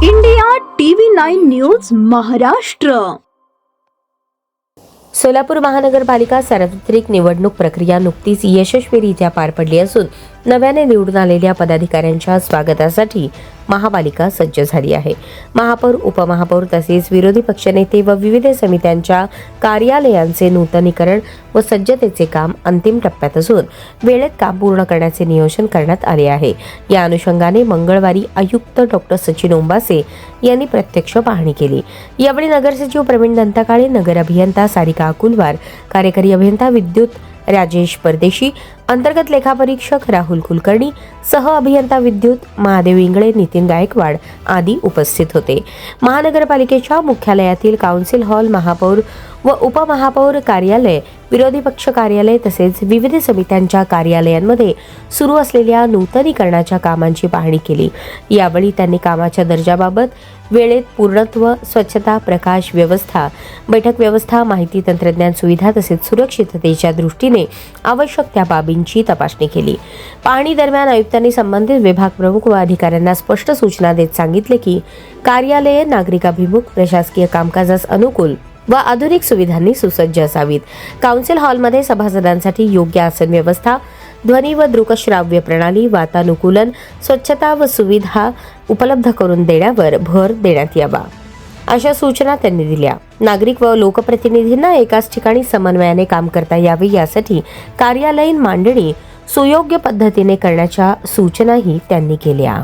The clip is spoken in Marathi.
India TV 9 news Maharashtra. Solapur महानगरपालिका सार्वत्रिक निवडणूक प्रक्रिया नुकतीच यशस्वीरित्या पार पडली असून नव्याने निवडून आलेल्या पदाधिकाऱ्यांच्या स्वागतासाठी महापालिका सज्ज झाली आहे. महापौर, उपमहापौर तसेच विरोधी पक्षनेते व विविध समित्यांच्या कार्यालयांचे नूतनीकरण व सज्जतेचे काम अंतिम टप्प्यात असून वेळेत काम पूर्ण करण्याचे नियोजन करण्यात आले आहे. या अनुषंगाने मंगळवारी आयुक्त डॉक्टर सचिन ओंबासे यांनी प्रत्यक्ष पाहणी केली. यावेळी नगरसचिव प्रवीण दंताकाळे, नगर अभियंता सारिका अकुलवार, कार्यकारी अभियंता विद्युत राजेश परदेशी, अंतर्गत लेखापरीक्षक राहुल कुलकर्णी, सह अभियंता विद्युत महादेव इंगळे, नितीन गायकवाड आदी उपस्थित होते. महानगरपालिकेच्या मुख्यालयातील काउन्सिल हॉल, महापौर व उपमहापौर कार्यालय, विरोधी पक्ष कार्यालय तसेच विविध समित्यांच्या कार्यालयांमध्ये सुरू असलेल्या नूतनीकरणाच्या कामांची पाहणी केली. यावेळी त्यांनी कामाच्या दर्जाबाबत, वेळेत पूर्णत्व, स्वच्छता, प्रकाश व्यवस्था, बैठक व्यवस्था, माहिती तंत्रज्ञान सुविधा तसेच सुरक्षिततेच्या दृष्टीने आवश्यक त्या बाबींची तपासणी केली. पाहणी दरम्यान आयुक्तांनी संबंधित विभाग प्रमुख व अधिकाऱ्यांना स्पष्ट सूचना देत सांगितले की कार्यालये नागरिकाभिमुख, प्रशासकीय कामकाजास अनुकूल व आधुनिक सुविधांनी सुसज्ज असावीत. काउन्सिल हॉलमध्ये सभासदांसाठी योग्य आसन व्यवस्था, ध्वनी व दृकश्राव्य प्रणाली, वातानुकूलन, स्वच्छता व सुविधा उपलब्ध करून देण्यावर भर देण्यात यावा, अशा सूचना त्यांनी दिल्या. नागरिक व लोकप्रतिनिधींना एकाच ठिकाणी समन्वयाने काम करता यावे यासाठी कार्यालयीन मांडणी सुयोग्य पद्धतीने करण्याच्या सूचनाही त्यांनी केल्या.